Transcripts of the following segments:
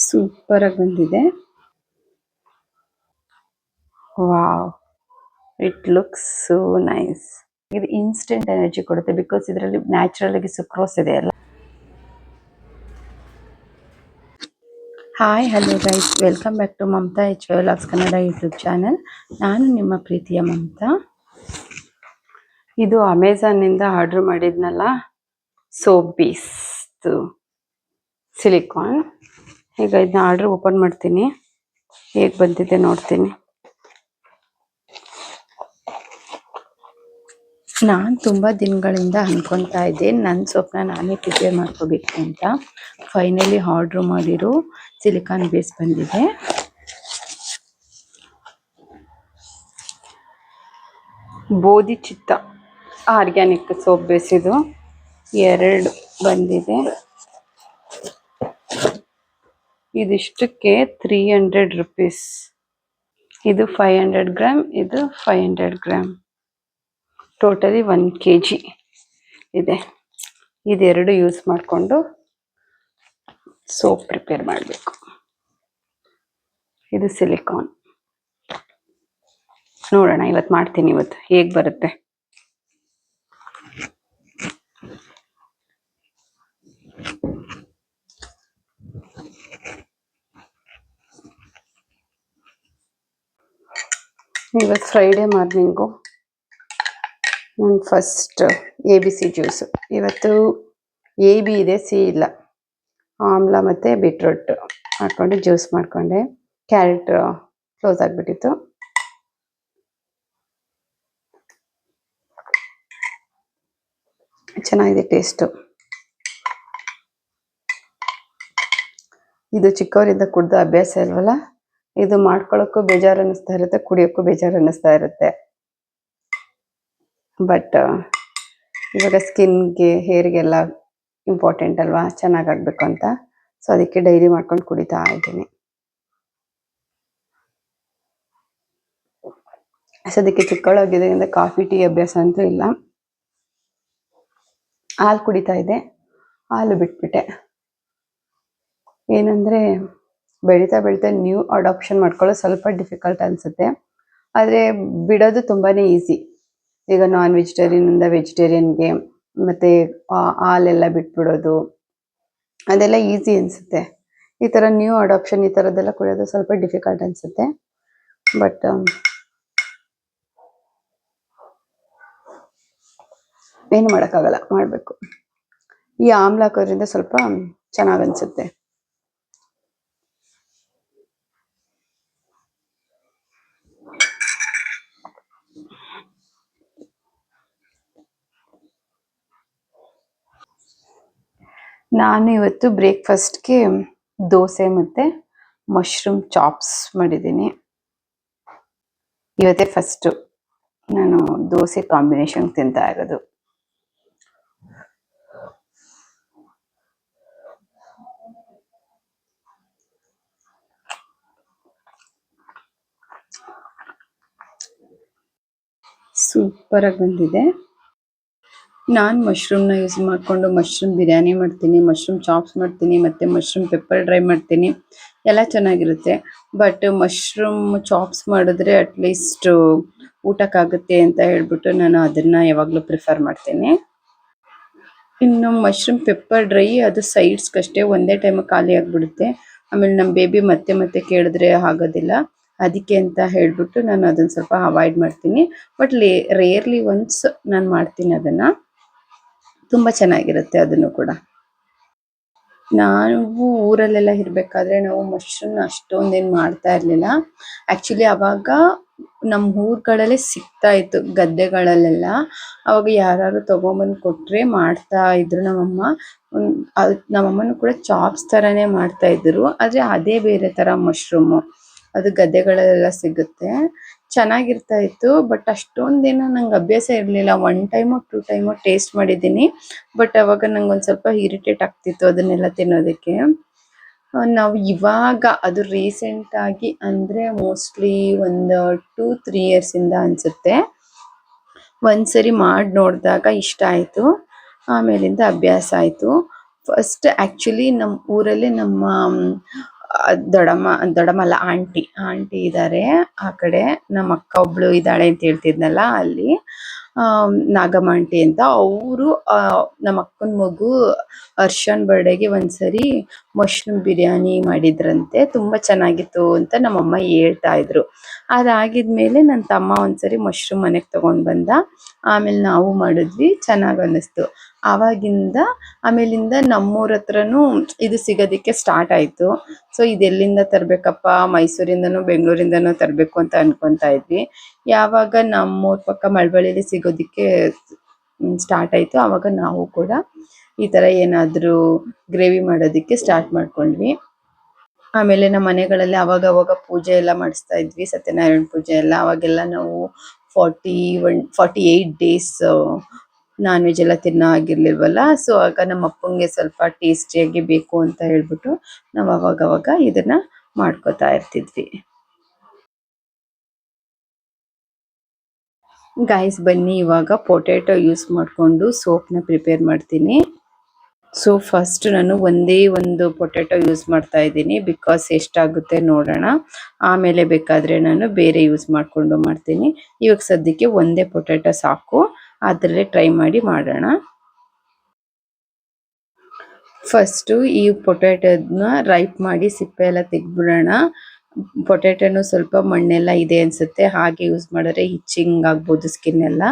Super ಆಗಿ ಬಂದಿದೆ. Wow, it looks so nice. ಇದು ಇನ್ಸ್ಟೆಂಟ್ ಎನರ್ಜಿ ಕೊಡುತ್ತೆ ಬಿಕಾಸ್ ಇದರಲ್ಲಿ ನ್ಯಾಚುರಲ್ ಆಗಿ ಸುಕ್ರೋಸ್ ಇದೆ ಅಲ್ಲ. Hi hello guys, welcome back to Mamata HY vlogs Kannada YouTube channel. ನಾನು ನಿಮ್ಮ ಪ್ರೀತಿಯ ಮಮತಾ. ಇದು ಅಮೆಝಾನಿಂದ ಆರ್ಡರ್ ಮಾಡಿದ್ನಲ್ಲ, ಸೋಪ್ ಬೇಸ್ ಸಿಲಿಕಾನ್. ಈಗ ಇದನ್ನ ಆರ್ಡರ್ ಓಪನ್ ಮಾಡ್ತೀನಿ, ಹೇಗೆ ಬಂದಿದೆ ನೋಡ್ತೀನಿ. ನಾನು ತುಂಬ ದಿನಗಳಿಂದ ಅನ್ಕೊತಾ ಇದ್ದೆ ನನ್ನ ಸೋಪ್ನ ನಾನೇ ಪ್ರಿಪೇರ್ ಮಾಡ್ಕೋಬೇಕು ಅಂತ. ಫೈನಲಿ ಆರ್ಡ್ರ್ ಮಾಡಿರೋ ಸಿಲಿಕಾನ್ ಬೇಸ್ ಬಂದಿದೆ. ಬೋಧಿಚಿತ್ತ ಆರ್ಗ್ಯಾನಿಕ್ ಸೋಪ್ ಬೇಸ್ ಇದು 2 ಬಂದಿದೆ. ಇದಿಷ್ಟಕ್ಕೆ 300 rupees. ಇದು 500 ಗ್ರಾಮ್, ಇದು 500 ಗ್ರಾಮ್, ಟೋಟಲಿ 1 kg ಇದೆ. ಇದೆರಡು ಯೂಸ್ ಮಾಡಿಕೊಂಡು ಸೋಪ್ ಪ್ರಿಪೇರ್ ಮಾಡಬೇಕು. ಇದು ಸಿಲಿಕಾನ್. ನೋಡೋಣ ಇವತ್ತು ಮಾಡ್ತೀನಿ, ಇವತ್ತು ಹೇಗೆ ಬರುತ್ತೆ. ಇವತ್ತು ಫ್ರೈಡೇ ಮಾರ್ನಿಂಗು ನಾನು ಫಸ್ಟ್ ABC ಜ್ಯೂಸು. ಇವತ್ತು AB ಇದೆ, C ಇಲ್ಲ. ಆಮ್ಲ ಮತ್ತು ಬೀಟ್ರೂಟ್ ಹಾಕ್ಕೊಂಡು ಜ್ಯೂಸ್ ಮಾಡಿಕೊಂಡೆ. ಕ್ಯಾರೆಟ್ ಕ್ಲೋಸ್ ಆಗಿಬಿಟ್ಟಿತ್ತು. ಚೆನ್ನಾಗಿದೆ ಟೇಸ್ಟು. ಇದು ಚಿಕ್ಕವರಿಂದ ಕುಡ್ದು ಅಭ್ಯಾಸ ಇಲ್ವಲ್ಲ, ಇದು ಮಾಡ್ಕೊಳ್ಳೋಕ್ಕೂ ಬೇಜಾರು ಅನ್ನಿಸ್ತಾ ಇರುತ್ತೆ, ಕುಡಿಯೋಕ್ಕೂ ಬೇಜಾರು ಅನ್ನಿಸ್ತಾ ಇರುತ್ತೆ. ಬಟ್ ಇವಾಗ ಸ್ಕಿನ್ಗೆ ಹೇರ್ಗೆಲ್ಲ ಇಂಪಾರ್ಟೆಂಟ್ ಅಲ್ವಾ, ಚೆನ್ನಾಗಾಗಬೇಕು ಅಂತ. ಸೊ ಅದಕ್ಕೆ ಡೈಲಿ ಮಾಡ್ಕೊಂಡು ಕುಡಿತಾ ಇದ್ದೀನಿ. ಸದ್ಯಕ್ಕೆ ಚಿಕ್ಕವಳಾಗಿದ್ದರಿಂದ ಕಾಫಿ ಟೀ ಅಭ್ಯಾಸ ಅಂತೂ ಇಲ್ಲ. ಹಾಲು ಕುಡಿತಾ ಇದ್ದೆ, ಹಾಲು ಬಿಟ್ಬಿಟ್ಟೆ. ಏನಂದರೆ ಬೆಳೀತಾ ಬೆಳೀತಾ ನ್ಯೂ ಅಡಾಪ್ಷನ್ ಮಾಡ್ಕೊಳ್ಳೋದು ಸ್ವಲ್ಪ ಡಿಫಿಕಲ್ಟ್ ಅನಿಸುತ್ತೆ. ಆದರೆ ಬಿಡೋದು ತುಂಬಾ ಈಸಿ. ಈಗ ನಾನ್ ವೆಜಿಟೇರಿಯನಿಂದ ವೆಜಿಟೇರಿಯನ್ಗೆ, ಮತ್ತು ಹಾಲೆಲ್ಲ ಬಿಟ್ಬಿಡೋದು ಅದೆಲ್ಲ ಈಸಿ ಅನಿಸುತ್ತೆ. ಈ ಥರ ನ್ಯೂ ಅಡಾಪ್ಷನ್ ಈ ಥರದ್ದೆಲ್ಲ ಕುಡಿಯೋದು ಸ್ವಲ್ಪ ಡಿಫಿಕಲ್ಟ್ ಅನಿಸುತ್ತೆ. ಬಟ್ ಏನು ಮಾಡೋಕ್ಕಾಗಲ್ಲ, ಮಾಡಬೇಕು. ಈ ಆಮ್ಲ ಹಾಕೋದ್ರಿಂದ ಸ್ವಲ್ಪ ಚೆನ್ನಾಗಿ ಅನಿಸುತ್ತೆ. ನಾನು ಇವತ್ತು ಬ್ರೇಕ್ಫಾಸ್ಟ್ಗೆ ದೋಸೆ ಮತ್ತು ಮಶ್ರೂಮ್ ಚಾಪ್ಸ್ ಮಾಡಿದ್ದೀನಿ. ಇವತ್ತೇ ಫಸ್ಟು ನಾನು ದೋಸೆ ಕಾಂಬಿನೇಷನ್ ತಿಂತಾ ಇರೋದು. ಸೂಪರಾಗಿ ಬಂದಿದೆ. ನಾನು ಮಶ್ರೂಮ್ನ ಯೂಸ್ ಮಾಡಿಕೊಂಡು ಮಶ್ರೂಮ್ ಬಿರಿಯಾನಿ ಮಾಡ್ತೀನಿ, ಮಶ್ರೂಮ್ ಚಾಪ್ಸ್ ಮಾಡ್ತೀನಿ, ಮತ್ತು ಮಶ್ರೂಮ್ ಪೆಪ್ಪರ್ ಡ್ರೈ ಮಾಡ್ತೀನಿ. ಎಲ್ಲ ಚೆನ್ನಾಗಿರುತ್ತೆ. ಬಟ್ ಮಶ್ರೂಮ್ ಚಾಪ್ಸ್ ಮಾಡಿದ್ರೆ ಅಟ್ಲೀಸ್ಟ್ ಊಟಕ್ಕಾಗುತ್ತೆ ಅಂತ ಹೇಳ್ಬಿಟ್ಟು ನಾನು ಅದನ್ನು ಯಾವಾಗಲೂ ಪ್ರಿಫರ್ ಮಾಡ್ತೀನಿ. ಇನ್ನು ಮಶ್ರೂಮ್ ಪೆಪ್ಪರ್ ಡ್ರೈ ಅದು ಸೈಡ್ಸ್ಗಷ್ಟೇ, ಒಂದೇ ಟೈಮಿಗೆ ಖಾಲಿ ಆಗಿಬಿಡುತ್ತೆ. ಆಮೇಲೆ ನಮ್ಮ ಬೇಬಿ ಮತ್ತೆ ಮತ್ತೆ ಕೇಳಿದ್ರೆ ಆಗೋದಿಲ್ಲ. ಅದಕ್ಕೆ ಅಂತ ಹೇಳ್ಬಿಟ್ಟು ನಾನು ಅದನ್ನು ಸ್ವಲ್ಪ ಅವಾಯ್ಡ್ ಮಾಡ್ತೀನಿ. ಬಟ್ ರೇರ್ಲಿ ಒನ್ಸ್ ನಾನು ಮಾಡ್ತೀನಿ ಅದನ್ನು. ತುಂಬ ಚೆನ್ನಾಗಿರುತ್ತೆ ಅದನ್ನು ಕೂಡ. ನಾವು ಊರಲ್ಲೆಲ್ಲ ಇರಬೇಕಾದ್ರೆ ನಾವು ಮಶ್ರೂಮ್ನ ಅಷ್ಟೊಂದೇನು ಮಾಡ್ತಾ ಇರಲಿಲ್ಲ. ಆ್ಯಕ್ಚುಲಿ ಆವಾಗ ನಮ್ಮ ಊರುಗಳಲ್ಲೇ ಸಿಗ್ತಾ ಇತ್ತು, ಗದ್ದೆಗಳಲ್ಲೆಲ್ಲ. ಅವಾಗ ಯಾರು ತೊಗೊಂಬಂದು ಕೊಟ್ಟರೆ ಮಾಡ್ತಾ ಇದ್ರು ನಮ್ಮಮ್ಮ. ನಮ್ಮಮ್ಮನೂ ಕೂಡ ಚಾಪ್ಸ್ ಥರನೇ ಮಾಡ್ತಾಯಿದ್ರು, ಆದರೆ ಅದೇ ಬೇರೆ ಥರ ಮಶ್ರೂಮು. ಅದು ಗದ್ದೆಗಳಲ್ಲೆಲ್ಲ ಸಿಗುತ್ತೆ, ಚೆನ್ನಾಗಿರ್ತಾ ಇತ್ತು. ಬಟ್ ಅಷ್ಟೊಂದೇನು ನಂಗೆ ಅಭ್ಯಾಸ ಇರಲಿಲ್ಲ. 1 ಟೈಮೋ 2 ಟೈಮೋ ಟೇಸ್ಟ್ ಮಾಡಿದ್ದೀನಿ. ಬಟ್ ಅವಾಗ ನಂಗೆ ಒಂದು ಸ್ವಲ್ಪ ಇರಿಟೇಟ್ ಆಗ್ತಿತ್ತು ಅದನ್ನೆಲ್ಲ ತಿನ್ನೋದಕ್ಕೆ. ನಾವು ಇವಾಗ ಅದು ರೀಸೆಂಟಾಗಿ ಅಂದರೆ ಮೋಸ್ಟ್ಲಿ ಒಂದು 2-3 ಇಯರ್ಸಿಂದ ಅನಿಸುತ್ತೆ, ಒಂದ್ಸರಿ ಮಾಡಿ ನೋಡಿದಾಗ ಇಷ್ಟ ಆಯಿತು, ಆಮೇಲಿಂದ ಅಭ್ಯಾಸ ಆಯಿತು. ಫಸ್ಟ್ ಆ್ಯಕ್ಚುಲಿ ನಮ್ಮ ಊರಲ್ಲಿ ನಮ್ಮ ದೊಡ್ಡಮ್ಮ ಅಲ್ಲ, ಆಂಟಿ ಇದ್ದಾರೆ ಆ ಕಡೆ. ನಮ್ಮ ಅಕ್ಕ ಒಬ್ಳು ಇದ್ದಾಳೆ ಅಂತ ಹೇಳ್ತಿದ್ನಲ್ಲ ಅಲ್ಲಿ, ನಾಗಮ್ಮ ಆಂಟಿ ಅಂತ. ಅವರು ನಮ್ಮ ಅಕ್ಕನ ಮಗು ಹರ್ಷನ್ ಬರ್ಡೇಗೆ ಒಂದ್ಸರಿ ಮಶ್ರೂಮ್ ಬಿರಿಯಾನಿ ಮಾಡಿದ್ರಂತೆ, ತುಂಬಾ ಚೆನ್ನಾಗಿತ್ತು ಅಂತ ನಮ್ಮಮ್ಮ ಹೇಳ್ತಾ ಇದ್ರು. ಅದಾಗಿದ್ಮೇಲೆ ನನ್ನ ತಮ್ಮ ಒಂದ್ಸರಿ ಮಶ್ರೂಮ್ ಮನೆಗೆ ತಗೊಂಡ್ ಬಂದ. ಆಮೇಲೆ ನಾವು ಮಾಡಿದ್ವಿ, ಚೆನ್ನಾಗ್ ಅನ್ನಿಸ್ತು. ಆಮೇಲಿಂದ ನಮ್ಮೂರ ಹತ್ರನು ಇದು ಸಿಗೋದಿಕ್ಕೆ ಸ್ಟಾರ್ಟ್ ಆಯ್ತು. ಸೊ ಇದೆಲ್ಲಿಂದ ತರ್ಬೇಕಪ್ಪ, ಮೈಸೂರಿಂದನೋ ಬೆಂಗಳೂರಿಂದನೋ ತರಬೇಕು ಅಂತ ಅನ್ಕೊಂತಾ ಇದ್ವಿ. ಯಾವಾಗ ನಮ್ಮೂರ್ ಪಕ್ಕ ಮಳವಳ್ಳಿಲಿ ಸಿಗೋದಿಕ್ಕೆ ಸ್ಟಾರ್ಟ್ ಆಯ್ತು, ಅವಾಗ ನಾವು ಕೂಡ ಈ ತರ ಏನಾದ್ರೂ ಗ್ರೇವಿ ಮಾಡೋದಿಕ್ಕೆ ಸ್ಟಾರ್ಟ್ ಮಾಡ್ಕೊಂಡ್ವಿ. ಆಮೇಲೆ ನಮ್ಮ ಮನೆಗಳಲ್ಲಿ ಅವಾಗ ಪೂಜೆ ಎಲ್ಲ ಮಾಡಿಸ್ತಾ ಇದ್ವಿ, ಸತ್ಯನಾರಾಯಣ ಪೂಜೆ ಎಲ್ಲ. ಅವಾಗೆಲ್ಲ ನಾವು 48 ಡೇಸ್ ನಾನ್ ವೆಜ್ ಎಲ್ಲ ತಿನ್ನೋ ಆಗಿರ್ಲಿಲ್ವಲ್ಲ. ಸೊ ಆಗ ನಮ್ಮ ಅಪ್ಪಂಗೆ ಸ್ವಲ್ಪ ಟೇಸ್ಟಿಯಾಗಿ ಬೇಕು ಅಂತ ಹೇಳ್ಬಿಟ್ಟು ನಾವು ಅವಾಗ ಇದನ್ನ ಮಾಡ್ಕೋತಾ ಇರ್ತಿದ್ವಿ. ಗಾಯ್ಸ್ ಬನ್ನಿ, ಇವಾಗ ಪೊಟ್ಯಾಟೊ ಯೂಸ್ ಮಾಡಿಕೊಂಡು ಸೋಪ್ನ ಪ್ರಿಪೇರ್ ಮಾಡ್ತೀನಿ. ಸೊ ಫಸ್ಟ್ ನಾನು ಒಂದೇ ಒಂದು ಪೊಟ್ಯಾಟೊ ಯೂಸ್ ಮಾಡ್ತಾ ಇದ್ದೀನಿ, ಬಿಕಾಸ್ ಎಷ್ಟಾಗುತ್ತೆ ನೋಡೋಣ. ಆಮೇಲೆ ಬೇಕಾದ್ರೆ ನಾನು ಬೇರೆ ಯೂಸ್ ಮಾಡ್ಕೊಂಡು ಮಾಡ್ತೀನಿ. ಇವಾಗ ಸದ್ಯಕ್ಕೆ ಒಂದೇ ಪೊಟ್ಯಾಟೊ ಸಾಕು, ಅದರಲ್ಲೇ ಟ್ರೈ ಮಾಡಿ ಮಾಡೋಣ. ಫಸ್ಟು ಈ ಪೊಟ್ಯಾಟೋನ ರೈಪ್ ಮಾಡಿ ಸಿಪ್ಪೆ ಎಲ್ಲ ತೆಗ್ದ್ಬಿಡೋಣ. ಪೊಟ್ಯಾಟೋನು ಸ್ವಲ್ಪ ಮಣ್ಣೆಲ್ಲ ಇದೆ ಅನ್ಸುತ್ತೆ, ಹಾಗೆ ಯೂಸ್ ಮಾಡಿದ್ರೆ ಇಚ್ಚಿಂಗ್ ಆಗ್ಬೋದು ಸ್ಕಿನ್ ಎಲ್ಲ.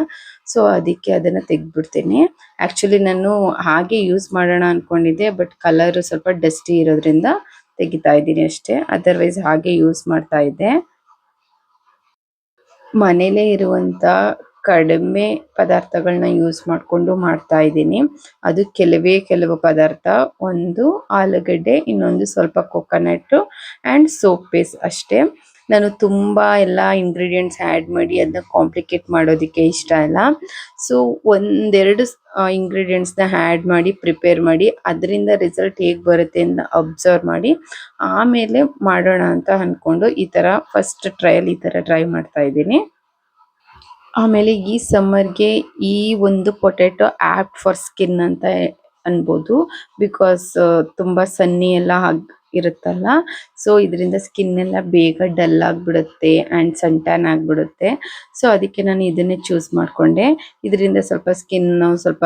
ಸೊ ಅದಕ್ಕೆ ಅದನ್ನ ತೆಗ್ದ್ಬಿಡ್ತೀನಿ. ಆಕ್ಚುಲಿ ನಾನು ಹಾಗೆ ಯೂಸ್ ಮಾಡೋಣ ಅನ್ಕೊಂಡಿದ್ದೆ, ಬಟ್ ಕಲರ್ ಸ್ವಲ್ಪ ಡಸ್ಟಿ ಇರೋದ್ರಿಂದ ತೆಗಿತಾ ಇದ್ದೀನಿ ಅಷ್ಟೇ, ಅದರ್ವೈಸ್ ಹಾಗೆ ಯೂಸ್ ಮಾಡ್ತಾ ಇದ್ದೆ. ಮನೇಲೇ ಇರುವಂತ ಕಡಿಮೆ ಪದಾರ್ಥಗಳನ್ನ ಯೂಸ್ ಮಾಡಿಕೊಂಡು ಮಾಡ್ತಾ ಇದ್ದೀನಿ. ಅದು ಕೆಲವು ಪದಾರ್ಥ, ಒಂದು ಆಲೂಗಡ್ಡೆ, ಇನ್ನೊಂದು ಸ್ವಲ್ಪ ಕೊಕೊನಟ್ ಆ್ಯಂಡ್ ಸೋಪ್ ಬೇಸ್ ಅಷ್ಟೇ. ನಾನು ತುಂಬ ಎಲ್ಲ ಇಂಗ್ರೀಡಿಯೆಂಟ್ಸ್ ಆ್ಯಡ್ ಮಾಡಿ ಅದನ್ನ ಕಾಂಪ್ಲಿಕೇಟ್ ಮಾಡೋದಕ್ಕೆ ಇಷ್ಟ ಇಲ್ಲ. ಸೊ ಒಂದೆರಡು ಇಂಗ್ರೀಡಿಯೆಂಟ್ಸ್ನ ಆ್ಯಡ್ ಮಾಡಿ ಪ್ರಿಪೇರ್ ಮಾಡಿ ಅದರಿಂದ ರಿಸಲ್ಟ್ ಹೇಗೆ ಬರುತ್ತೆ ಅಂತ ಅಬ್ಸರ್ವ್ ಮಾಡಿ ಆಮೇಲೆ ಮಾಡೋಣ ಅಂತ ಅಂದ್ಕೊಂಡು ಈ ಥರ ಫಸ್ಟ್ ಟ್ರಯಲ್ ಈ ಥರ ಟ್ರೈ ಮಾಡ್ತಾ ಇದ್ದೀನಿ. ಆಮೇಲೆ ಈ ಸಮ್ಮರ್ಗೆ ಈ ಒಂದು ಪೊಟ್ಯಾಟೊ ಆ್ಯಪ್ಟ್ ಫಾರ್ ಸ್ಕಿನ್ ಅಂತ ಅನ್ಬೋದು, ಬಿಕಾಸ್ ತುಂಬ ಸನ್ನಿ ಎಲ್ಲ ಇರುತ್ತಲ್ಲ. ಸೊ ಇದರಿಂದ ಸ್ಕಿನ್ ಎಲ್ಲ ಬೇಗ ಡಲ್ ಆಗಿಬಿಡುತ್ತೆ ಆ್ಯಂಡ್ ಸನ್ ಟ್ಯಾನ್ ಆಗಿಬಿಡುತ್ತೆ. ಸೊ ಅದಕ್ಕೆ ನಾನು ಇದನ್ನೇ ಚೂಸ್ ಮಾಡಿಕೊಂಡೆ. ಇದರಿಂದ ಸ್ವಲ್ಪ ಸ್ಕಿನ್ ಸ್ವಲ್ಪ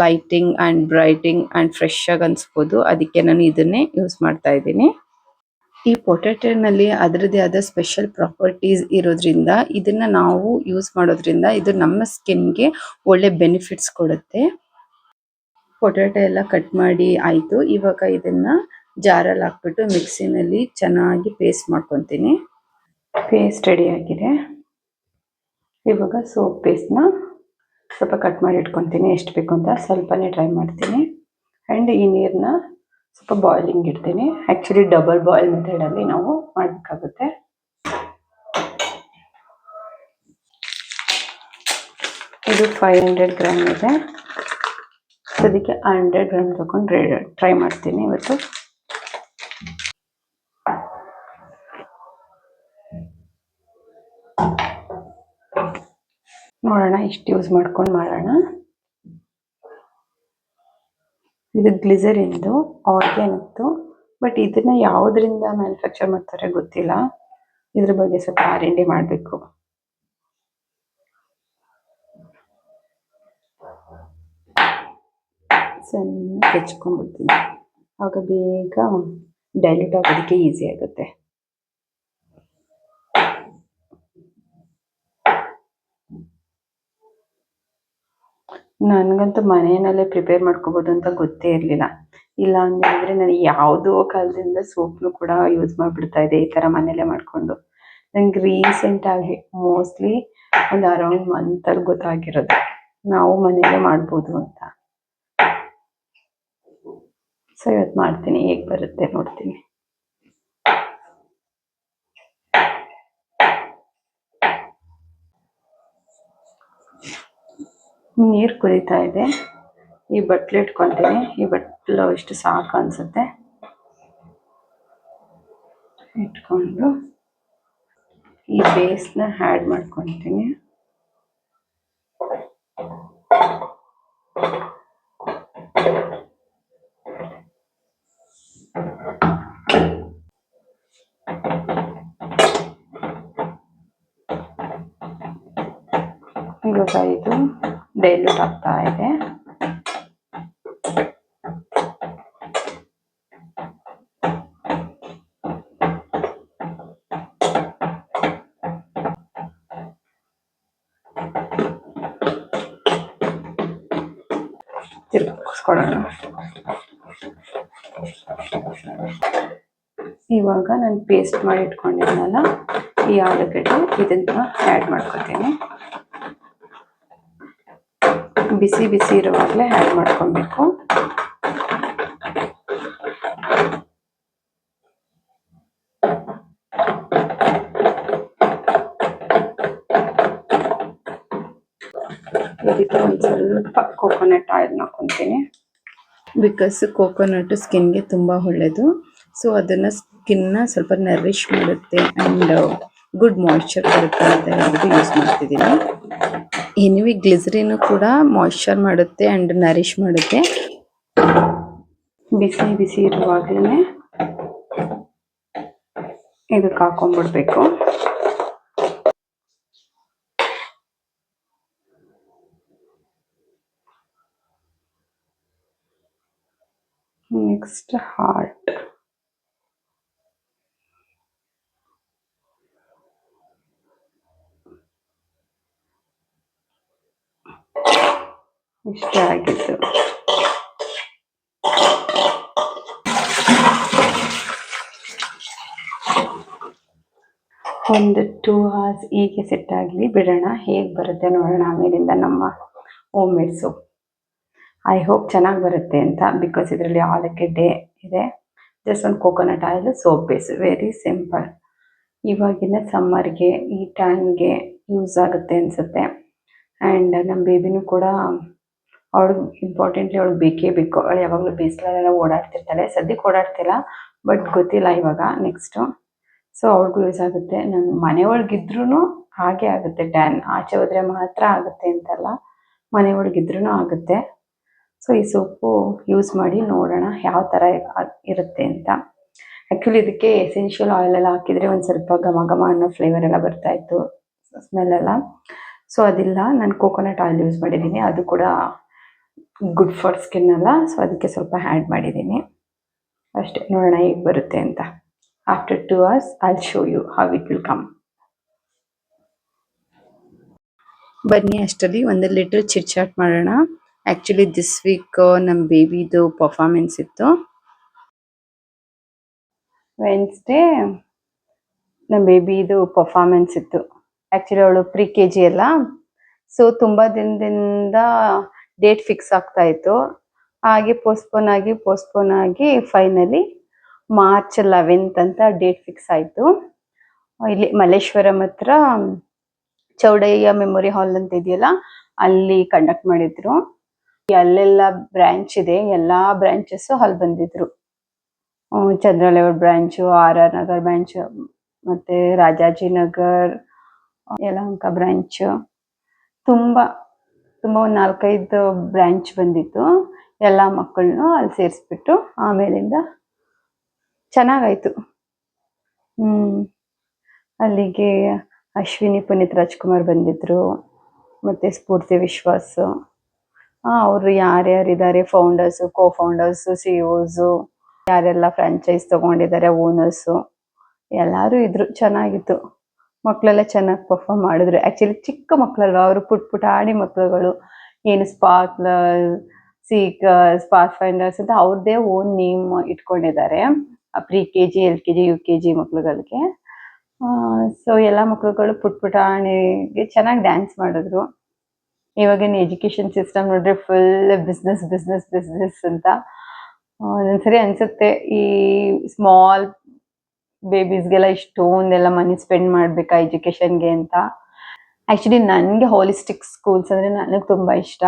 ಲೈಟಿಂಗ್ ಆ್ಯಂಡ್ ಬ್ರೈಟಿಂಗ್ ಆ್ಯಂಡ್ ಫ್ರೆಶ್ ಆಗಿ ಅನಿಸ್ಬೋದು, ಅದಕ್ಕೆ ನಾನು ಇದನ್ನೇ ಯೂಸ್ ಮಾಡ್ತಾ ಇದ್ದೀನಿ. ಈ ಪೊಟ್ಯಾಟೋನಲ್ಲಿ ಅದರದ್ದೇ ಆದ ಸ್ಪೆಷಲ್ ಪ್ರಾಪರ್ಟೀಸ್ ಇರೋದ್ರಿಂದ ಇದನ್ನ ನಾವು ಯೂಸ್ ಮಾಡೋದ್ರಿಂದ ಇದು ನಮ್ಮ ಸ್ಕಿನ್ಗೆ ಒಳ್ಳೆ ಬೆನಿಫಿಟ್ಸ್ ಕೊಡುತ್ತೆ. ಪೊಟ್ಯಾಟೊ ಎಲ್ಲ ಕಟ್ ಮಾಡಿ ಆಯಿತು. ಇವಾಗ ಇದನ್ನ ಜಾರಲ್ಲಿ ಹಾಕ್ಬಿಟ್ಟು ಮಿಕ್ಸಿನಲ್ಲಿ ಚೆನ್ನಾಗಿ ಪೇಸ್ಟ್ ಮಾಡ್ಕೊತೀನಿ. ಪೇಸ್ಟ್ ರೆಡಿ ಆಗಿದೆ. ಇವಾಗ ಸೋಪ್ ಪೇಸ್ಟ್ನ ಸ್ವಲ್ಪ ಕಟ್ ಮಾಡಿ ಇಟ್ಕೊತೀನಿ, ಎಷ್ಟು ಬೇಕು ಅಂತ ಸ್ವಲ್ಪನೇ ಟ್ರೈ ಮಾಡ್ತೀನಿ. ಆ್ಯಂಡ್ ಈ ನೀರನ್ನ ಸ್ವಲ್ಪ ಬಾಯ್ಲಿಂಗ್ ಇಡ್ತೀನಿ. ಆ್ಯಕ್ಚುಲಿ ಡಬಲ್ ಬಾಯ್ಲ್ ಮೆಥಡಲ್ಲಿ ನಾವು ಮಾಡಬೇಕಾಗುತ್ತೆ. ಇದು 500 ಗ್ರಾಮ್ ಇದೆ, ಅದಕ್ಕೆ 100 ಗ್ರಾಮ್ ತಗೊಂಡು ಟ್ರೈ ಮಾಡ್ತೀನಿ ಇವತ್ತು. ನೋಡೋಣ ಇಷ್ಟು ಯೂಸ್ ಮಾಡ್ಕೊಂಡು ಮಾಡೋಣ. ಇದು ಗ್ಲಿಸರಿಂದು ಆರ್ಗ್ಯಾನಿಕ್ದು, ಬಟ್ ಇದನ್ನ ಯಾವುದರಿಂದ ಮ್ಯಾನುಫ್ಯಾಕ್ಚರ್ ಮಾಡ್ತಾರೆ ಗೊತ್ತಿಲ್ಲ, ಇದ್ರ ಬಗ್ಗೆ ಸ್ವಲ್ಪ R&D ಮಾಡಬೇಕು. ಸಣ್ಣ ಹೆಚ್ಕೊಂಡ್ಬಿಡ್ತೀನಿ, ಆಗ ಬೇಗ ಡೈಲ್ಯೂಟ್ ಆಗೋದಕ್ಕೆ ಈಸಿ ಆಗುತ್ತೆ. ನನಗಂತೂ ಮನೆಯಲ್ಲೇ ಪ್ರಿಪೇರ್ ಮಾಡ್ಕೋಬೋದು ಅಂತ ಗೊತ್ತೇ ಇರಲಿಲ್ಲ. ಇಲ್ಲ ಅಂದರೆ ನನಗೆ ಯಾವುದೋ ಕಾಲದಿಂದ ಸೋಪ್ನು ಕೂಡ ಯೂಸ್ ಮಾಡಿಬಿಡ್ತಾ ಇದ್ದೆ ಈ ಥರ ಮನೆಯಲ್ಲೇ ಮಾಡಿಕೊಂಡು. ನನಗೆ ರೀಸೆಂಟಾಗಿ ಮೋಸ್ಟ್ಲಿ ಒಂದು ಅರೌಂಡ್ ಮಂತಲ್ಲಿ ಗೊತ್ತಾಗಿರೋದು ನಾವು ಮನೆಯಲ್ಲೇ ಮಾಡ್ಬೋದು ಅಂತ. ಸೊ ಇವತ್ತು ಮಾಡ್ತೀನಿ, ಹೇಗೆ ಬರುತ್ತೆ ನೋಡ್ತೀನಿ. ನೀರು ಕುದೀತಾ ಇದೆ, ಈ ಬಟ್ಲು ಇಟ್ಕೊತೀನಿ. ಈ ಬಟ್ಲು ಇಷ್ಟು ಸಾಕು ಅನಿಸುತ್ತೆ. ಇಟ್ಕೊಂಡು ಈ ಬೇಸ್ನ ಆ್ಯಡ್ ಮಾಡ್ಕೊತೀನಿ. ಇವಾಗ ಇದು ಡೈಲ್ಯೂಟ್ ಆಗ್ತಾ ಇದೆ. ತಿರುಗಿಸ್ಕೊಳ್ಳೋಣ. ಇವಾಗ ನಾನು ಪೇಸ್ಟ್ ಮಾಡಿ ಇಟ್ಕೊಂಡಿದ್ನಲ್ಲ ಈ ಆಲೂಗಡ್ಡೆ, ಇದನ್ನ ಆ್ಯಡ್ ಮಾಡ್ಕೊತೀನಿ. ಬಿಸಿ ಬಿಸಿ ಇರುವಾಗಲೇ ಆ್ಯಡ್ ಮಾಡ್ಕೊಬೇಕು. ಇದಕ್ಕೆ ಒಂದು ಸ್ವಲ್ಪ ಕೋಕೋನಟ್ ಆಯಿಲ್ ಹಾಕೊತೀನಿ. ಬಿಕಾಸ್ ಕೋಕೋನಟ್ ಸ್ಕಿನ್ಗೆ ತುಂಬ ಒಳ್ಳೆಯದು. ಸೊ ಅದನ್ನು ಸ್ಕಿನ್ನ ಸ್ವಲ್ಪ ನರಿಶ್ ಮಾಡುತ್ತೆ ಆ್ಯಂಡ್ ಗುಡ್ ಮಾಯ್ಶ್ಚರ್ ಕೊಡುತ್ತೆ ಅಂತ ಹೇಳ್ಬಿಟ್ಟು ಯೂಸ್ ಮಾಡ್ತಿದ್ದೀನಿ. ಎನಿವೆ ಗ್ಲಿಸರಿನು ಕೂಡ ಮಾಯ್ಶ್ಚರ್ ಮಾಡುತ್ತೆ ಆ್ಯಂಡ್ ನರಿಶ್ ಮಾಡುತ್ತೆ. ಬಿಸಿ ಬಿಸಿ ಇರುವಾಗಲೇ ಇದಕ್ಕೆ ಹಾಕೊಂಡ್ಬಿಡ್ಬೇಕು. Next heart. ಇಷ್ಟೇ ಆಗಿತ್ತು. ಒಂದು 2 hours ಹೀಗೆ ಸೆಟ್ ಆಗಲಿ ಬಿಡೋಣ. ಹೇಗೆ ಬರುತ್ತೆ ನೋಡೋಣ ಆಮೇಲಿಂದ ನಮ್ಮ home made soap. I hope ಚೆನ್ನಾಗಿ ಬರುತ್ತೆ ಅಂತ. ಬಿಕಾಸ್ ಇದರಲ್ಲಿ ಆಲೂಗಡ್ಡೆ ಇದೆ, ಜಸ್ಟ್ ಒಂದು coconut oil, soap base, very simple. ಇವಾಗಿನ ಸಮ್ಮರ್ಗೆ ಈ ಟ್ಯಾನ್ಗೆ ಯೂಸ್ ಆಗುತ್ತೆ ಅನಿಸುತ್ತೆ. ಆ್ಯಂಡ್ ನಮ್ಮ ಬೇಬಿನೂ ಕೂಡ ಅವಳಿಗೆ ಇಂಪಾರ್ಟೆಂಟ್ಲಿ ಅವಳಿಗೆ ಬೇಕೇ ಬೇಕು. ಅವಳು ಯಾವಾಗಲೂ ಬಿಸಿಲಲ್ಲೆಲ್ಲ ಓಡಾಡ್ತಿರ್ತಾಳೆ. ಸದ್ಯಕ್ಕೆ ಓಡಾಡ್ತಿಲ್ಲ, ಬಟ್ ಗೊತ್ತಿಲ್ಲ ಇವಾಗ ನೆಕ್ಸ್ಟು. ಸೊ ಅವ್ಳಿಗೂ ಯೂಸ್ ಆಗುತ್ತೆ. ನಾನು ಮನೆ ಒಳಗಿದ್ರೂ ಹಾಗೆ ಆಗುತ್ತೆ ಟ್ಯಾನ್. ಆಚೆ ಹೋದರೆ ಮಾತ್ರ ಆಗುತ್ತೆ ಅಂತಲ್ಲ, ಮನೆ ಒಳಗಿದ್ರೂ ಆಗುತ್ತೆ. ಸೊ ಈ ಸೋಪು ಯೂಸ್ ಮಾಡಿ ನೋಡೋಣ ಯಾವ ಥರ ಇರುತ್ತೆ ಅಂತ. ಆ್ಯಕ್ಚುಲಿ ಇದಕ್ಕೆ ಎಸೆನ್ಷಿಯಲ್ ಆಯಿಲೆಲ್ಲ ಹಾಕಿದರೆ ಒಂದು ಸ್ವಲ್ಪ ಘಮ ಘಮ ಅನ್ನೋ ಫ್ಲೇವರ್ ಎಲ್ಲ ಬರ್ತಾಯಿತ್ತು, ಸ್ಮೆಲ್ಲೆಲ್ಲ. ಸೊ ಅದಿಲ್ಲ, ನಾನು ಕೋಕೋನಟ್ ಆಯಿಲ್ ಯೂಸ್ ಮಾಡಿದ್ದೀನಿ. ಅದು ಕೂಡ ಗುಡ್ ಫಾರ್ ಸ್ಕಿನ್ ಅಲ್ಲ, ಸೊ ಅದಕ್ಕೆ ಸ್ವಲ್ಪ ಆ್ಯಡ್ ಮಾಡಿದ್ದೀನಿ ಅಷ್ಟೇ. ನೋಡೋಣ ಹೇಗೆ ಬರುತ್ತೆ ಅಂತ. After 2 hours I'll show you how it will come. ಬನ್ನಿ ಅಷ್ಟರಲ್ಲಿ ಒಂದು ಲಿಟಲ್ ಚಿಟ್ ಚಾಟ್ ಮಾಡೋಣ. ಆ್ಯಕ್ಚುಲಿ ದಿಸ್ ವೀಕ್ ನಮ್ಮ ಬೇಬಿದು ಪರ್ಫಾರ್ಮೆನ್ಸ್ ಇತ್ತು. ವೆನ್ಸ್ಡೇ ನಮ್ಮ ಬೇಬಿದು ಪರ್ಫಾರ್ಮೆನ್ಸ್ ಇತ್ತು. ಆ್ಯಕ್ಚುಲಿ ಅವಳು ಪ್ರಿ-KG ಅಲ್ಲ, ಸೊ ತುಂಬ ದಿನದಿಂದ ಡೇಟ್ ಫಿಕ್ಸ್ ಆಗ್ತಾ ಇತ್ತು. ಹಾಗೆ ಪೋಸ್ಟ್ಪೋನ್ ಆಗಿ ಫೈನಲಿ March 11th ಅಂತ ಡೇಟ್ ಫಿಕ್ಸ್ ಆಯಿತು. ಇಲ್ಲಿ ಮಲ್ಲೇಶ್ವರಂ ಹತ್ರ ಚೌಡಯ್ಯ ಮೆಮೊರಿ ಹಾಲ್ ಅಂತ ಇದೆಯಲ್ಲ, ಅಲ್ಲಿ ಕಂಡಕ್ಟ್ ಮಾಡಿದ್ರು. ಅಲ್ಲೆಲ್ಲ ಬ್ರಾಂಚ್ ಇದೆ, ಎಲ್ಲ ಬ್ರಾಂಚಸ್ಸು ಅಲ್ಲಿ ಬಂದಿದ್ರು. Chandra Layout branch, RR Nagar branch, ಮತ್ತು ರಾಜಾಜಿನಗರ್, ಯಲಹಂಕ ಬ್ರಾಂಚು, ತುಂಬ ಒಂದು 4-5 ಬ್ರಾಂಚ್ ಬಂದಿತ್ತು. ಎಲ್ಲ ಮಕ್ಕಳನ್ನೂ ಅಲ್ಲಿ ಸೇರಿಸ್ಬಿಟ್ಟು ಆಮೇಲಿಂದ ಚೆನ್ನಾಗಾಯಿತು. ಅಲ್ಲಿಗೆ ಅಶ್ವಿನಿ ಪುನೀತ್ ರಾಜ್ಕುಮಾರ್ ಬಂದಿದ್ದರು, ಮತ್ತು ಸ್ಫೂರ್ತಿ ವಿಶ್ವಾಸ್, ಅವರು ಯಾರ್ಯಾರಿದ್ದಾರೆ, ಫೌಂಡರ್ಸು, ಕೋ-ಫೌಂಡರ್ಸು, CEOಸು, ಯಾರೆಲ್ಲ ಫ್ರಾಂಚೈಸ್ ತೊಗೊಂಡಿದ್ದಾರೆ, ಓನರ್ಸು, ಎಲ್ಲರೂ ಇದ್ದರು. ಚೆನ್ನಾಗಿತ್ತು. ಮಕ್ಕಳೆಲ್ಲ ಚೆನ್ನಾಗಿ ಪರ್ಫಾರ್ಮ್ ಮಾಡಿದ್ರು. ಆ್ಯಕ್ಚುಲಿ ಚಿಕ್ಕ ಮಕ್ಕಳಲ್ವ ಅವರು, ಪುಟಾಣಿ ಮಕ್ಕಳುಗಳು. ಏನು ಸ್ಪಾರ್ಕ್ ಫೈಂಡರ್ಸ್ ಅಂತ ಅವ್ರದ್ದೇ ಓನ್ ನೇಮ್ ಇಟ್ಕೊಂಡಿದ್ದಾರೆ ಪ್ರಿ-KG, LKG, UKG ಮಕ್ಕಳುಗಳಿಗೆ. ಸೊ ಎಲ್ಲ ಮಕ್ಕಳುಗಳು ಪುಟಾಣಿಗೆ ಚೆನ್ನಾಗಿ ಡ್ಯಾನ್ಸ್ ಮಾಡಿದ್ರು. ಇವಾಗಿನ ಎಜುಕೇಷನ್ ಸಿಸ್ಟಮ್ ನೋಡಿದ್ರೆ ಫುಲ್ ಬಿಸ್ನೆಸ್ ಅಂತ ಒಂದೊಂದ್ಸರಿ ಅನಿಸುತ್ತೆ. ಈ ಸ್ಮಾಲ್ ಬೇಬೀಸ್ಗೆಲ್ಲ ಇಷ್ಟೊಂದೆಲ್ಲ ಮನಿ ಸ್ಪೆಂಡ್ ಮಾಡಬೇಕಾ ಎಜುಕೇಷನ್ಗೆ ಅಂತ. ಆ್ಯಕ್ಚುಲಿ ನನಗೆ ಹೋಲಿಸ್ಟಿಕ್ ಸ್ಕೂಲ್ಸ್ ಅಂದರೆ ನನಗೆ ತುಂಬ ಇಷ್ಟ.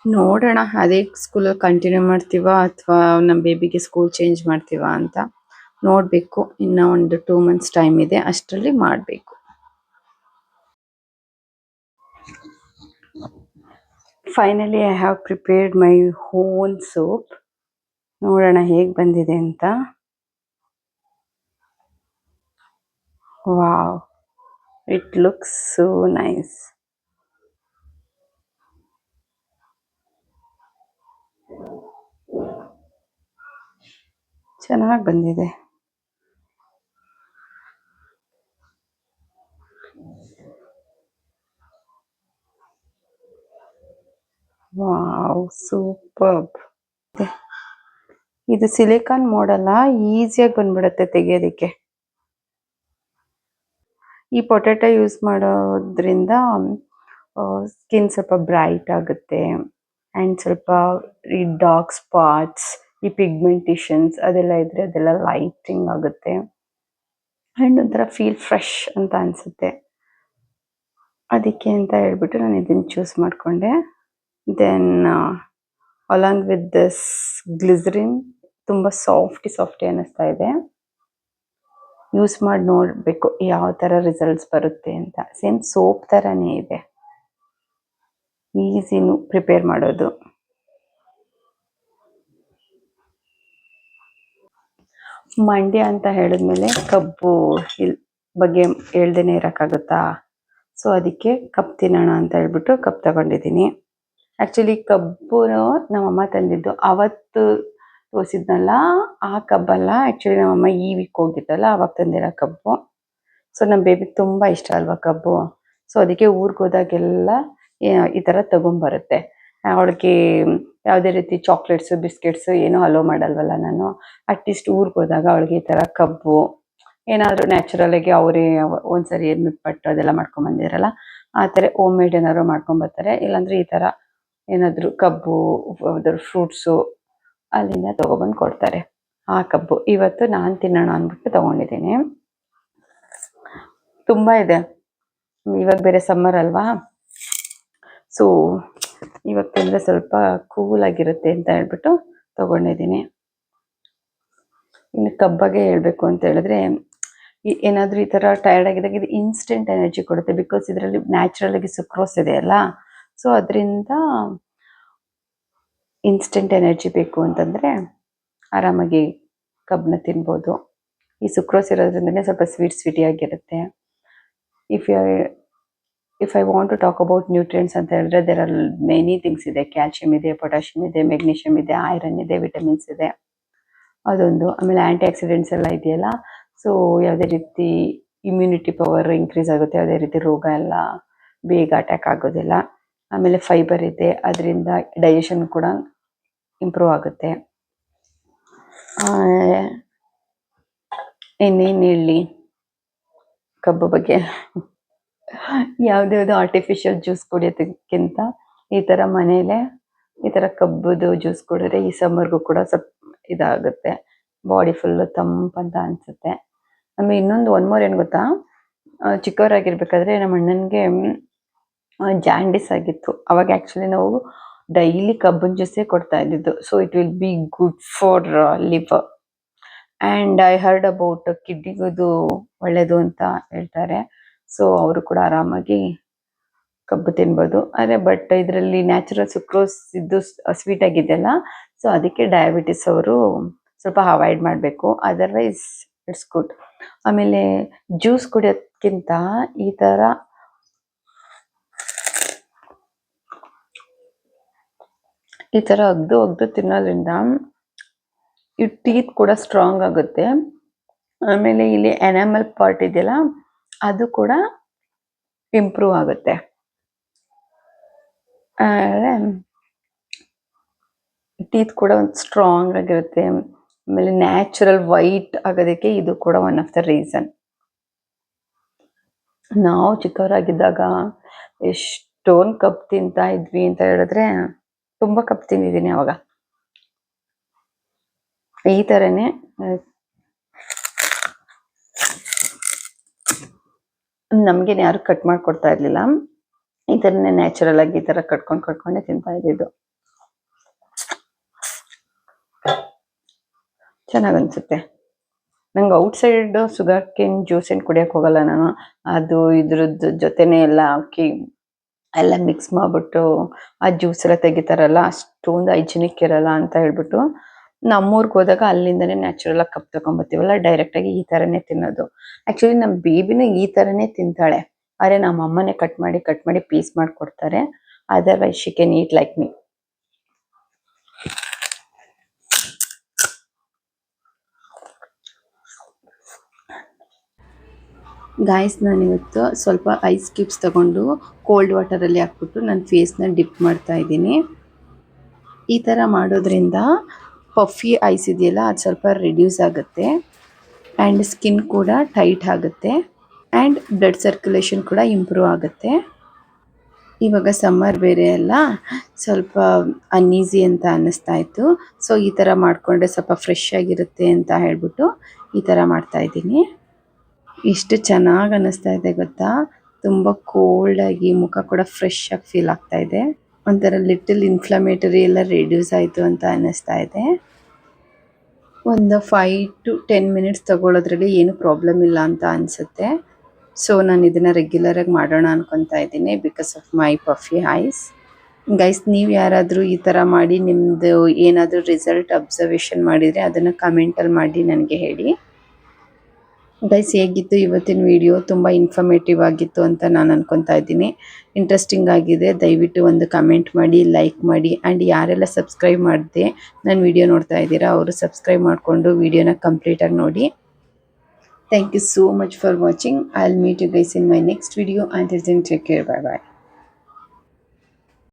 ನೋಡೋಣ ಅದೇ ಸ್ಕೂಲಲ್ಲಿ ಕಂಟಿನ್ಯೂ ಮಾಡ್ತೀವಾ ಅಥವಾ ನಮ್ಮ ಬೇಬಿಗೆ ಸ್ಕೂಲ್ ಚೇಂಜ್ ಮಾಡ್ತೀವಾ ಅಂತ ನೋಡಬೇಕು. ಇನ್ನು ಒಂದು 2 months ಟೈಮ್ ಇದೆ, ಅಷ್ಟರಲ್ಲಿ ಮಾಡಬೇಕು. Finally I have prepared my own soap. ನೋಡೋಣ ಹೇಗೆ ಬಂದಿದೆ ಅಂತ. Wow, it looks so nice. ಚೆನ್ನಾಗಿ ಬಂದಿದೆ. Wow, superb. ಇದು ಸಿಲಿಕಾನ್ ಮೋಡಲ್ಲ, ಈಸಿಯಾಗಿ ಬಂದ್ಬಿಡುತ್ತೆ ತೆಗಿಯೋದಕ್ಕೆ. ಈ ಪೊಟ್ಯಾಟೊ ಯೂಸ್ ಮಾಡೋದ್ರಿಂದ ಸ್ಕಿನ್ ಸ್ವಲ್ಪ ಬ್ರೈಟ್ ಆಗುತ್ತೆ ಆ್ಯಂಡ್ ಸ್ವಲ್ಪ ಈ ಡಾರ್ಕ್ ಸ್ಪಾಟ್ಸ್, ಈ ಪಿಗ್ಮೆಂಟೇಷನ್ಸ್ ಅದೆಲ್ಲ ಇದ್ರೆ ಅದೆಲ್ಲ ಲೈಟಿಂಗ್ ಆಗುತ್ತೆ ಆ್ಯಂಡ್ ಒಂಥರ ಫೀಲ್ ಫ್ರೆಶ್ ಅಂತ ಅನಿಸುತ್ತೆ. ಅದಕ್ಕೆ ಅಂತ ಹೇಳ್ಬಿಟ್ಟು ನಾನು ಇದನ್ನು ಚೂಸ್ ಮಾಡಿಕೊಂಡೆ. Then along with this glycerin, ತುಂಬ ಸಾಫ್ಟಿ ಅನ್ನಿಸ್ತಾ ಇದೆ. ಯೂಸ್ ಮಾಡಿ ನೋಡಬೇಕು ಯಾವ ಥರ ರಿಸಲ್ಟ್ಸ್ ಬರುತ್ತೆ ಅಂತ. ಸೇಮ್ ಸೋಪ್ ಥರನೇ ಇದೆ, ಈಸಿನೂ ಪ್ರಿಪೇರ್ ಮಾಡೋದು. ಮಂಡ್ಯ ಅಂತ ಹೇಳಿದ್ಮೇಲೆ ಕಬ್ಬು ಬಗ್ಗೆ ಹೇಳ್ದೇನೆ ಇರೋಕ್ಕಾಗುತ್ತಾ? ಸೊ ಅದಕ್ಕೆ ಕಬ್ಬು ತಿನ್ನೋಣ ಅಂತ ಹೇಳ್ಬಿಟ್ಟು ಕಬ್ಬು ತಗೊಂಡಿದ್ದೀನಿ. ಆ್ಯಕ್ಚುಲಿ ಕಬ್ಬು ನಮ್ಮಮ್ಮ ತಂದಿದ್ದು ಅವತ್ತು ತೋರಿಸಿದ್ನಲ್ಲ, ಆ ಕಬ್ಬಲ್ಲ. ಆ್ಯಕ್ಚುಲಿ ನಮ್ಮಮ್ಮ ಈ ವೀಕ್ ಹೋಗಿದ್ದಲ್ಲ ಆವಾಗ ತಂದಿರೋ ಕಬ್ಬು. ಸೊ ನಮ್ಮ ಬೇಬಿಗೆ ತುಂಬ ಇಷ್ಟ ಅಲ್ವಾ ಕಬ್ಬು. ಸೊ ಅದಕ್ಕೆ ಊರಿಗೆ ಹೋದಾಗೆಲ್ಲ ಈ ಥರ ತೊಗೊಂಬರುತ್ತೆ. ಅವಳಿಗೆ ಯಾವುದೇ ರೀತಿ ಚಾಕ್ಲೇಟ್ಸು ಬಿಸ್ಕೆಟ್ಸು ಏನೂ ಅಲೋ ಮಾಡಲ್ವಲ್ಲ ನಾನು. ಅಟ್ಲೀಸ್ಟ್ ಊರಿಗೆ ಹೋದಾಗ ಅವಳಿಗೆ ಈ ಥರ ಕಬ್ಬು ಏನಾದರೂ ನ್ಯಾಚುರಲಾಗಿ ಅವರೇ ಒಂದ್ಸರಿ ಪಟ್ಟು ಅದೆಲ್ಲ ಮಾಡ್ಕೊಂಬಂದಿರಲ್ಲ, ಆ ಥರ ಹೋಮ್ ಮೇಡ್ ಏನಾದ್ರು ಮಾಡ್ಕೊಂಬರ್ತಾರೆ. ಇಲ್ಲಾಂದರೆ ಈ ಥರ ಏನಾದರೂ ಕಬ್ಬು ಅದ್ರ ಫ್ರೂಟ್ಸು ಅಲ್ಲಿಂದ ತೊಗೊಬಂದು ಕೊಡ್ತಾರೆ. ಆ ಕಬ್ಬು ಇವತ್ತು ನಾನು ತಿನ್ನೋಣ ಅಂದ್ಬಿಟ್ಟು ತೊಗೊಂಡಿದ್ದೀನಿ. ತುಂಬ ಇದೆ, ಇವಾಗ ಬೇರೆ ಸಮ್ಮರ್ ಅಲ್ವಾ. ಸೊ ಇವಾಗ ತಿಂದರೆ ಸ್ವಲ್ಪ ಕೂಲಾಗಿರುತ್ತೆ ಅಂತ ಹೇಳ್ಬಿಟ್ಟು ತೊಗೊಂಡಿದ್ದೀನಿ. ಇನ್ನು ಕಬ್ಬಾಗೆ ಹೇಳಬೇಕು ಅಂತ ಹೇಳಿದ್ರೆ, ಏನಾದರೂ ಈ ಥರ ಟಯರ್ಡ್ ಆಗಿದಾಗ ಇದು ಇನ್ಸ್ಟೆಂಟ್ ಎನರ್ಜಿ ಕೊಡುತ್ತೆ. ಬಿಕಾಸ್ ಇದರಲ್ಲಿ ನ್ಯಾಚುರಲಾಗಿ ಸುಕ್ರೋಸ್ ಇದೆ ಅಲ್ಲ. ಸೊ ಅದರಿಂದ ಇನ್ಸ್ಟೆಂಟ್ ಎನರ್ಜಿ ಬೇಕು ಅಂತಂದರೆ ಆರಾಮಾಗಿ ಕಬ್ಬನ್ನ ತಿನ್ಬೋದು. ಈ ಸುಕ್ರೋಸ್ ಇರೋದ್ರಿಂದನೇ ಸ್ವಲ್ಪ ಸ್ವೀಟಿಯಾಗಿರುತ್ತೆ. If I want to talk about nutrients ಅಂತ ಹೇಳಿದ್ರೆ, ದೇರ್ ಆರ್ ಮೆನಿ ಥಿಂಗ್ಸ್ ಇದೆ. ಕ್ಯಾಲ್ಶಿಯಂ ಇದೆ, ಪೊಟ್ಯಾಷಿಯಮ್ ಇದೆ, ಮೆಗ್ನೀಷಿಯಮ್ ಇದೆ, ಐರನ್ ಇದೆ, ವಿಟಮಿನ್ಸ್ ಇದೆ, ಅದೊಂದು. ಆಮೇಲೆ ಆ್ಯಂಟಿ ಆಕ್ಸಿಡೆಂಟ್ಸ್ ಎಲ್ಲ ಇದೆಯಲ್ಲ. ಸೊ ಯಾವುದೇ ರೀತಿ ಇಮ್ಯುನಿಟಿ ಪವರ್ ಇನ್ಕ್ರೀಸ್ ಆಗುತ್ತೆ, ಯಾವುದೇ ರೀತಿ ರೋಗ ಎಲ್ಲ ಬೇಗ ಅಟ್ಯಾಕ್ ಆಗೋದಿಲ್ಲ. ಆಮೇಲೆ ಫೈಬರ್ ಇದೆ, ಅದರಿಂದ ಡೈಜೆಷನ್ ಕೂಡ ಇಂಪ್ರೂವ್ ಆಗುತ್ತೆ. ಇನ್ನೇನು ಹೇಳಿ ಕಬ್ಬು ಬಗ್ಗೆ. ಯಾವುದ್ಯಾವುದೋ ಆರ್ಟಿಫಿಷಿಯಲ್ ಜ್ಯೂಸ್ ಕುಡಿಯೋದಕ್ಕಿಂತ ಈ ಥರ ಮನೇಲೆ ಈ ಥರ ಕಬ್ಬುದು ಜ್ಯೂಸ್ ಕುಡಿದ್ರೆ ಈ ಸಮ್ಮರ್ಗೂ ಕೂಡ ಸ್ವಲ್ಪ ಇದಾಗುತ್ತೆ, ಬಾಡಿ ಫುಲ್ಲು ತಂಪಂತ ಅನಿಸುತ್ತೆ. ಆಮೇಲೆ ಇನ್ನೊಂದು ಒನ್ ಮೋರ್ ಏನು ಗೊತ್ತಾ, ಚಿಕ್ಕವರಾಗಿರ್ಬೇಕಾದ್ರೆ ನಮ್ಮ ಅಣ್ಣನಿಗೆ ಜಾಂಡಿಸ್ ಆಗಿತ್ತು. ಅವಾಗ ಆ್ಯಕ್ಚುಲಿ ನಾವು ಡೈಲಿ ಕಬ್ಬಿನ ಜ್ಯೂಸೇ ಕೊಡ್ತಾ ಇದ್ದಿದ್ದು. So it will be good for liver and I heard about ಕಿಡ್ನಿಗೂ ಒಳ್ಳೆಯದು ಅಂತ ಹೇಳ್ತಾರೆ. ಸೊ ಅವರು ಕೂಡ ಆರಾಮಾಗಿ ಕಬ್ಬು ತಿನ್ಬೋದು. ಆದರೆ ಬಟ್ ಇದರಲ್ಲಿ ನ್ಯಾಚುರಲ್ ಸುಕ್ರೋಸ್ ಇದ್ದು ಸ್ವೀಟ್ ಆಗಿದೆಯಲ್ಲ, ಸೊ ಅದಕ್ಕೆ ಡಯಾಬಿಟಿಸ್ ಅವರು ಸ್ವಲ್ಪ ಅವಾಯ್ಡ್ ಮಾಡಬೇಕು. Otherwise it's good. ಆಮೇಲೆ ಜ್ಯೂಸ್ ಕುಡಿಯೋದ್ಕಿಂತ ಈ ಥರ ಅಗ್ದು ತಿನ್ನೋದ್ರಿಂದ ಈ ಟೀತ್ ಕೂಡ ಸ್ಟ್ರಾಂಗ್ ಆಗುತ್ತೆ. ಆಮೇಲೆ ಇಲ್ಲಿ ಎನಾಮಲ್ ಪಾರ್ಟ್ ಇದೆಯಲ್ಲ, ಅದು ಕೂಡ ಇಂಪ್ರೂವ್ ಆಗುತ್ತೆ. ಟೀತ್ ಕೂಡ ಒಂದು ಸ್ಟ್ರಾಂಗ್ ಆಗಿರುತ್ತೆ. ಆಮೇಲೆ ನ್ಯಾಚುರಲ್ ವೈಟ್ ಆಗೋದಕ್ಕೆ ಇದು ಕೂಡ ಒನ್ ಆಫ್ ದ ರೀಸನ್. ನಾವು ಚಿಕ್ಕವರಾಗಿದ್ದಾಗ ಎಷ್ಟೊಂದು ಕಬ್ಬು ತಿಂತಾ ಇದ್ವಿ ಅಂತ ಹೇಳಿದ್ರೆ, ತುಂಬ ಕಬ್ಬು ತಿಂದಿದ್ದೀನಿ ಅವಾಗ. ಈ ಥರನೇ ನಮಗೇನು ಯಾರು ಕಟ್ ಮಾಡಿಕೊಡ್ತಾ ಇರಲಿಲ್ಲ. ಈ ಥರನೇ ನ್ಯಾಚುರಲ್ ಆಗಿ ಈ ಥರ ಕಟ್ಕೊಂಡೇ ತಿಂತಾ ಇದ್ದಿದ್ದು. ಚೆನ್ನಾಗಿ ಅನಿಸುತ್ತೆ. ನಂಗೆ ಔಟ್ಸೈಡ್ ಶುಗರ್ ಕೇನ್ ಜ್ಯೂಸ್ ಏನು ಕುಡಿಯೋಕೆ ಹೋಗಲ್ಲ ನಾನು. ಅದು ಇದ್ರದ್ದು ಜೊತೆನೇ ಎಲ್ಲ ಹಾಕಿ ಎಲ್ಲ ಮಿಕ್ಸ್ ಮಾಡಿಬಿಟ್ಟು ಆ ಜ್ಯೂಸ್ ಎಲ್ಲ ತೆಗಿತಾರಲ್ಲ, ಅಷ್ಟೊಂದು ಹೈಜಿನಿಕ್ ಇರಲ್ಲ ಅಂತ ಹೇಳ್ಬಿಟ್ಟು ನಮ್ಮೂರಿಗೆ ಹೋದಾಗ ಅಲ್ಲಿಂದನೇ ನ್ಯಾಚುರಲಾಗಿ ಕಪ್ ತೊಗೊಂಬರ್ತೀವಲ್ಲ, ಡೈರೆಕ್ಟಾಗಿ ಈ ಥರನೇ ತಿನ್ನೋದು. ಆ್ಯಕ್ಚುಲಿ ನಮ್ಮ ಬೇಬಿನೂ ಈ ಥರನೇ ತಿಂತಾಳೆ, ಆದರೆ ನಮ್ಮ ಅಮ್ಮನೇ ಕಟ್ ಮಾಡಿ ಪೀಸ್ ಮಾಡಿಕೊಡ್ತಾರೆ. Otherwise she can heat like me. Guys ನಾನಿವತ್ತು ಸ್ವಲ್ಪ ಐಸ್ ಕ್ಯೂಬ್ಸ್ ತಗೊಂಡು ಕೋಲ್ಡ್ ವಾಟರಲ್ಲಿ ಹಾಕ್ಬಿಟ್ಟು ನನ್ನ ಫೇಸ್ನ ಡಿಪ್ ಮಾಡ್ತಾ ಇದ್ದೀನಿ. ಈ ಥರ ಮಾಡೋದ್ರಿಂದ ಪಫಿ ಐಸ್ ಇದೆಯಲ್ಲ ಅದು ಸ್ವಲ್ಪ ರಿಡ್ಯೂಸ್ ಆಗುತ್ತೆ ಆ್ಯಂಡ್ ಸ್ಕಿನ್ ಕೂಡ ಟೈಟ್ ಆಗುತ್ತೆ ಆ್ಯಂಡ್ ಬ್ಲಡ್ ಸರ್ಕ್ಯುಲೇಷನ್ ಕೂಡ ಇಂಪ್ರೂವ್ ಆಗುತ್ತೆ. ಇವಾಗ ಸಮ್ಮರ್ ಬೇರೆ ಅಲ್ಲ, ಸ್ವಲ್ಪ ಅನ್ಈಸಿ ಅಂತ ಅನ್ನಿಸ್ತಾ ಇತ್ತು. ಸೊ ಈ ಥರ ಮಾಡಿಕೊಂಡ್ರೆ ಸ್ವಲ್ಪ ಫ್ರೆಶ್ ಆಗಿರುತ್ತೆ ಅಂತ ಹೇಳ್ಬಿಟ್ಟು ಈ ಥರ ಮಾಡ್ತಾ ಇದ್ದೀನಿ. ಎಷ್ಟು ಚೆನ್ನಾಗಿ ಅನ್ನಿಸ್ತಾ ಇದೆ ಗೊತ್ತಾ, ತುಂಬ ಕೋಲ್ಡಾಗಿ ಮುಖ ಕೂಡ ಫ್ರೆಶ್ ಆಗಿ ಫೀಲ್ ಆಗ್ತಾ ಇದೆ. ಒಂಥರ ಲಿಟಲ್ ಇನ್ಫ್ಲಮೇಟರಿ ಎಲ್ಲ ರಿಡ್ಯೂಸ್ ಆಯಿತು ಅಂತ ಅನ್ನಿಸ್ತಾ ಇದೆ. ಒಂದು 5 to 10 ಮಿನಿಟ್ಸ್ ತಗೊಳ್ಳೋದ್ರಲ್ಲಿ ಏನು ಪ್ರಾಬ್ಲಮ್ ಇಲ್ಲ ಅಂತ ಅನಿಸುತ್ತೆ. ಸೊ ನಾನು ಇದನ್ನು ರೆಗ್ಯುಲರಾಗಿ ಮಾಡೋಣ ಅನ್ಕೊತಾ ಇದ್ದೀನಿ because of my puffy eyes. Guys ನೀವು ಯಾರಾದರೂ ಈ ಥರ ಮಾಡಿ ನಿಮ್ಮದು ಏನಾದರೂ ರಿಸಲ್ಟ್ ಅಬ್ಸರ್ವೇಷನ್ ಮಾಡಿದರೆ ಅದನ್ನು ಕಮೆಂಟಲ್ಲಿ ಮಾಡಿ ನನಗೆ ಹೇಳಿ. ಗೈಸ್ ಹೇಗಿತ್ತು ಇವತ್ತಿನ ವಿಡಿಯೋ? ತುಂಬ ಇನ್ಫಾರ್ಮೇಟಿವ್ ಆಗಿತ್ತು ಅಂತ ನಾನು ಅನ್ಕೊತಾ ಇದ್ದೀನಿ. ಇಂಟ್ರೆಸ್ಟಿಂಗ್ ಆಗಿದೆ. ದಯವಿಟ್ಟು ಒಂದು ಕಮೆಂಟ್ ಮಾಡಿ, ಲೈಕ್ ಮಾಡಿ ಆ್ಯಂಡ್ ಯಾರೆಲ್ಲ ಸಬ್ಸ್ಕ್ರೈಬ್ ಮಾಡದೆ ನನ್ನ ವಿಡಿಯೋ ನೋಡ್ತಾ ಇದ್ದೀರಾ ಅವರು ಸಬ್ಸ್ಕ್ರೈಬ್ ಮಾಡಿಕೊಂಡು ವಿಡಿಯೋನ ಕಂಪ್ಲೀಟಾಗಿ ನೋಡಿ. Thank you so much for watching. I'll meet you guys in my next video. Until then, take care. Bye bye.